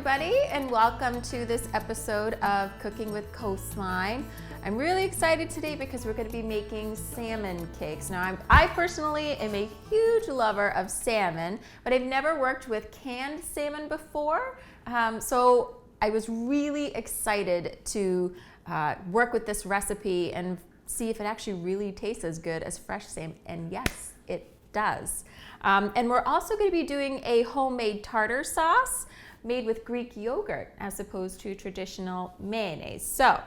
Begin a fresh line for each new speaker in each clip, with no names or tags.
everybody, and welcome to this episode of Cooking with Coastline. I'm really excited today because we're going to be making salmon cakes. Now, I personally am a huge lover of salmon, but I've never worked with canned salmon before, so I was really excited to work with this recipe and see if it actually really tastes as good as fresh salmon, and yes, it does. And we're also going to be doing a homemade tartar sauce made with Greek yogurt as opposed to traditional mayonnaise. So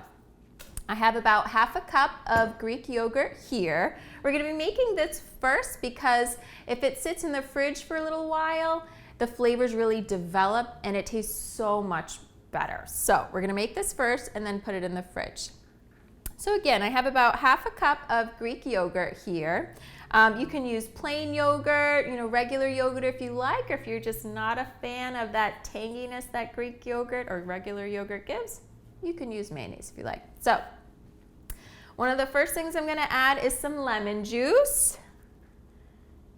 I have about half a cup of Greek yogurt here. We're going to be making this first because if it sits in the fridge for a little while, the flavors really develop and it tastes so much better. So we're going to make this first and then put it in the fridge. So again, I have about half a cup of Greek yogurt here. You can use plain yogurt, regular yogurt if you like, or if you're just not a fan of that tanginess that Greek yogurt or regular yogurt gives, you can use mayonnaise if you like. So, one of the first things I'm going to add is some lemon juice.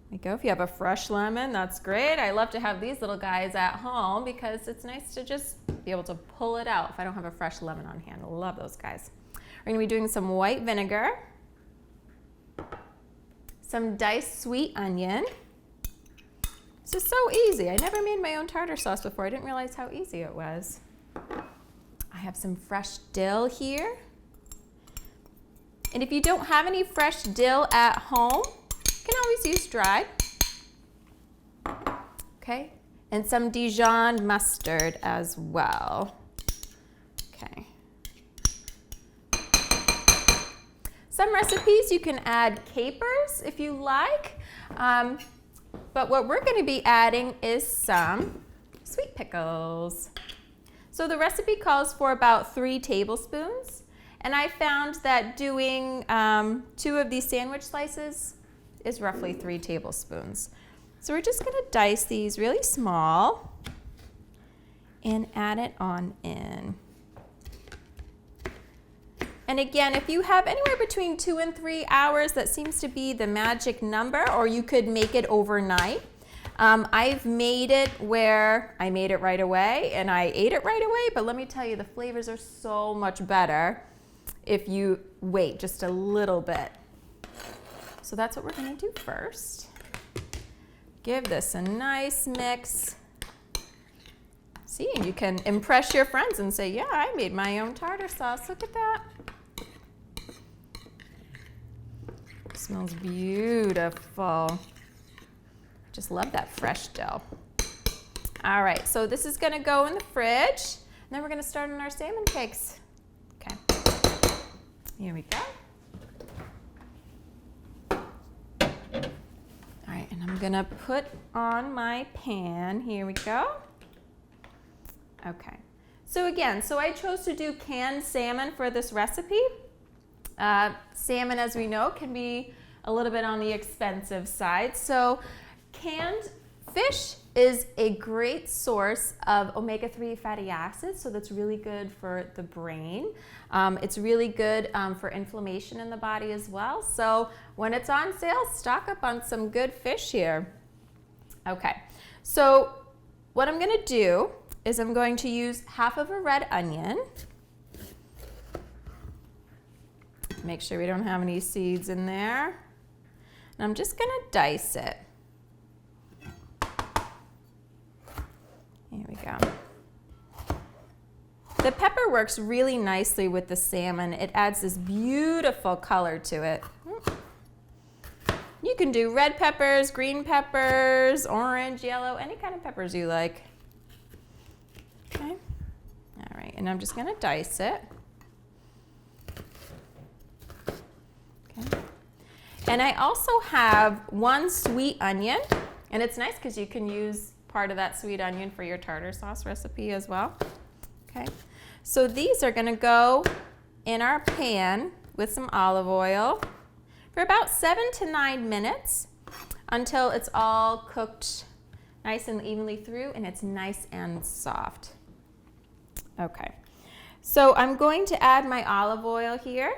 There you go. If you have a fresh lemon, that's great. I love to have these little guys at home because it's nice to just be able to pull it out if I don't have a fresh lemon on hand. I love those guys. We're going to be doing some white vinegar, some diced sweet onion. This is so easy. I never made my own tartar sauce before. I didn't realize how easy it was. I have some fresh dill here. And if you don't have any fresh dill at home, you can always use dried. Okay, and some Dijon mustard as well. Okay. Some recipes you can add capers if you like, but what we're going to be adding is some sweet pickles. So the recipe calls for about 3 tablespoons, and I found that doing 2 of these sandwich slices is roughly 3 tablespoons. So we're just going to dice these really small and add it on in. And again, if you have anywhere between 2 and 3 hours, that seems to be the magic number, or you could make it overnight. I've made it where I made it right away and I ate it right away, but let me tell you, the flavors are so much better if you wait just a little bit. So that's what we're going to do first. Give this a nice mix. See, you can impress your friends and say, yeah, I made my own tartar sauce. Look at that. Smells beautiful. Just love that fresh dough. All right, so this is going to go in the fridge, and then we're going to start on our salmon cakes. Okay, here we go. All right, and I'm going to put on my pan. Here we go. Okay, so again, I chose to do canned salmon for this recipe. Salmon, as we know, can be a little bit on the expensive side. So canned fish is a great source of omega-3 fatty acids, so that's really good for the brain. It's really good for inflammation in the body as well. So when it's on sale, stock up on some good fish here. Okay, so what I'm going to do is I'm going to use half of a red onion. Make sure we don't have any seeds in there. And I'm just going to dice it. Here we go. The pepper works really nicely with the salmon. It adds this beautiful color to it. You can do red peppers, green peppers, orange, yellow, any kind of peppers you like. Okay. All right, and I'm just going to dice it. Okay. And I also have 1 sweet onion, and it's nice because you can use part of that sweet onion for your tartar sauce recipe as well. Okay, so these are going to go in our pan with some olive oil for about 7 to 9 minutes until it's all cooked nice and evenly through and it's nice and soft. Okay, so I'm going to add my olive oil here.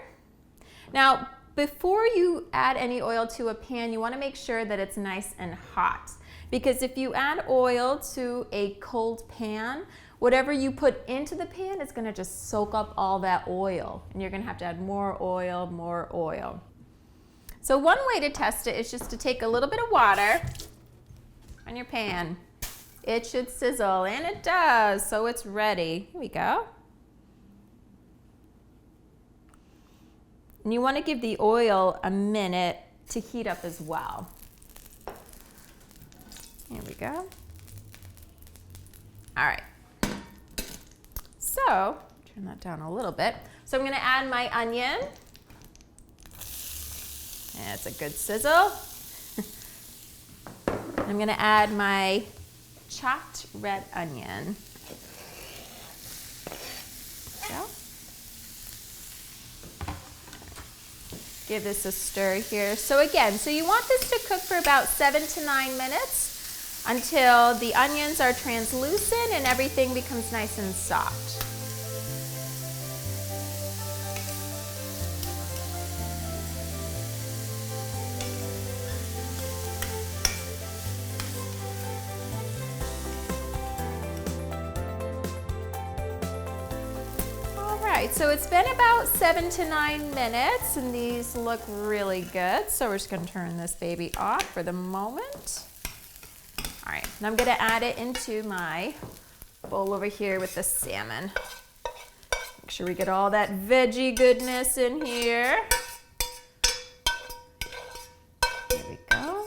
Now, before you add any oil to a pan, you want to make sure that it's nice and hot, because if you add oil to a cold pan, whatever you put into the pan is gonna just soak up all that oil, and you're gonna have to add more oil, more oil. So one way to test it is just to take a little bit of water on your pan. It should sizzle, and it does, so it's ready. Here we go. And you want to give the oil a minute to heat up as well. Here we go. All right. So, turn that down a little bit. So I'm going to add my onion. That's a good sizzle. I'm going to add my chopped red onion. There we go. Give this a stir here. So again, you want this to cook for about 7 to 9 minutes until the onions are translucent and everything becomes nice and soft. So it's been about 7 to 9 minutes and these look really good. So we're just gonna turn this baby off for the moment. All right, and I'm gonna add it into my bowl over here with the salmon. Make sure we get all that veggie goodness in here. There we go.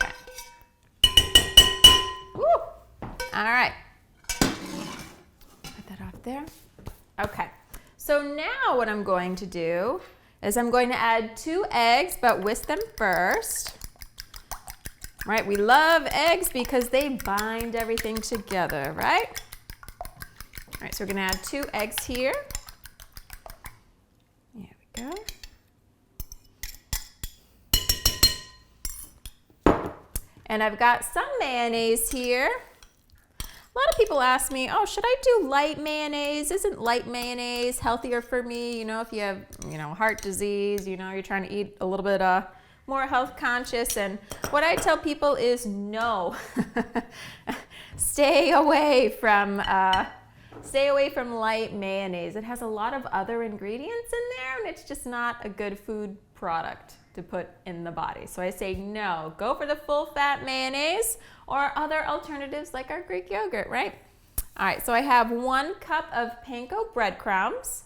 Okay. Woo! All right. There. Okay, so now what I'm going to do is I'm going to add 2 eggs, but whisk them first. Right, we love eggs because they bind everything together, right? All right, so we're gonna add 2 eggs here. There we go. And I've got some mayonnaise here. A lot of people ask me, oh, should I do light mayonnaise? Isn't light mayonnaise healthier for me? You know, if you have, heart disease, you're trying to eat a little bit more health conscious. And what I tell people is no. Stay away from light mayonnaise. It has a lot of other ingredients in there, and it's just not a good food product to put in the body. So I say no, go for the full fat mayonnaise or other alternatives like our Greek yogurt, right? All right, so I have 1 cup of panko breadcrumbs.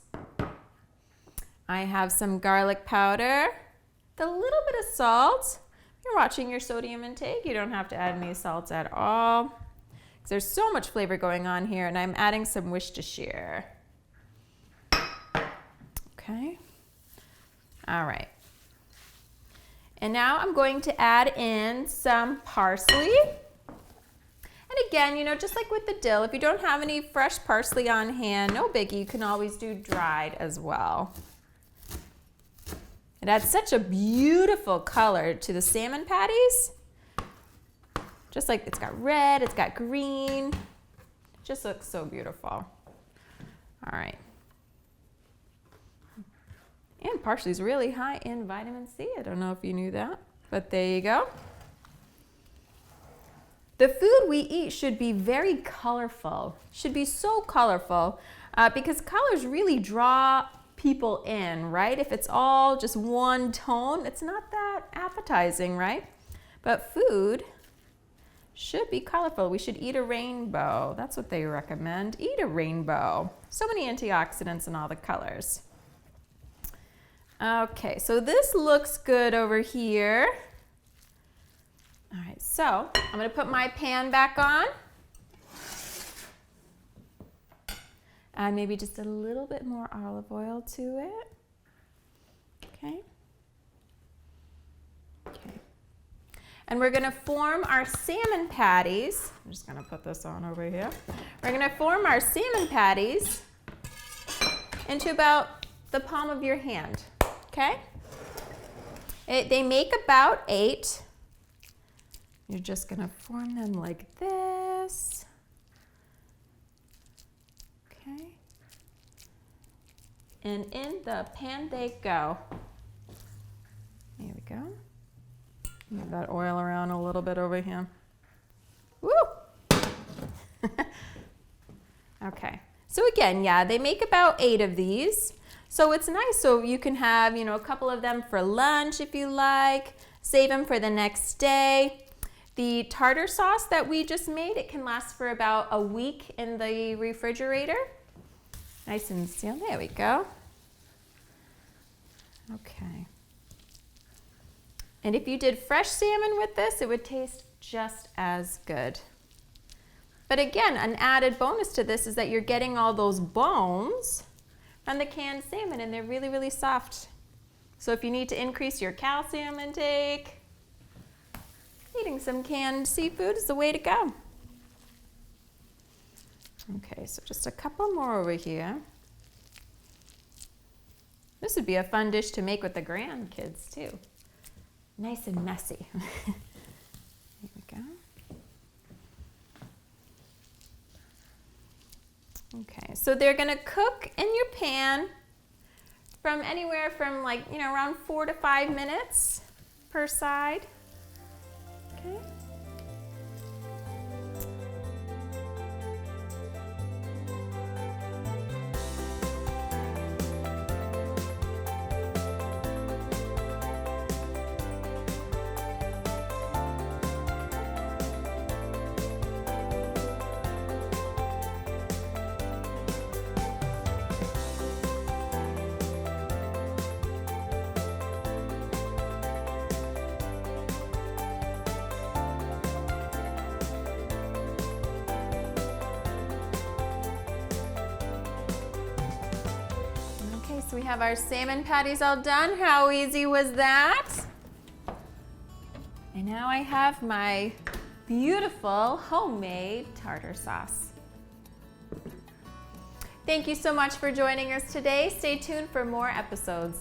I have some garlic powder, a little bit of salt. If you're watching your sodium intake, you don't have to add any salt at all, because there's so much flavor going on here, and I'm adding some Worcestershire. Okay, all right. And now I'm going to add in some parsley. And again, just like with the dill, if you don't have any fresh parsley on hand, no biggie, you can always do dried as well. It adds such a beautiful color to the salmon patties. Just like it's got red, it's got green. It just looks so beautiful. All right. And parsley is really high in vitamin C. I don't know if you knew that, but there you go. The food we eat should be very colorful, should be so colorful because colors really draw people in, right? If it's all just one tone, it's not that appetizing, right? But food should be colorful. We should eat a rainbow. That's what they recommend. Eat a rainbow. So many antioxidants in all the colors. Okay, so this looks good over here. All right, so I'm gonna put my pan back on. Add maybe just a little bit more olive oil to it. Okay. Okay. And we're gonna form our salmon patties. I'm just gonna put this on over here. We're gonna form our salmon patties into about the palm of your hand. Okay? They make about 8. You're just gonna form them like this. Okay? And in the pan they go. There we go. Move that oil around a little bit over here. Okay, so again, yeah, they make about 8 of these. So it's nice, so you can have, a couple of them for lunch if you like, save them for the next day. The tartar sauce that we just made, it can last for about a week in the refrigerator. Nice and sealed, there we go. Okay. And if you did fresh salmon with this, it would taste just as good. But again, an added bonus to this is that you're getting all those bones from the canned salmon, and they're really, really soft. So if you need to increase your calcium intake, eating some canned seafood is the way to go. Okay, so just a couple more over here. This would be a fun dish to make with the grandkids too. Nice and messy. Here we go. Okay, so they're gonna cook in your pan from anywhere from around 4 to 5 minutes per side. Okay. So we have our salmon patties all done. How easy was that? And now I have my beautiful homemade tartar sauce. Thank you so much for joining us today. Stay tuned for more episodes.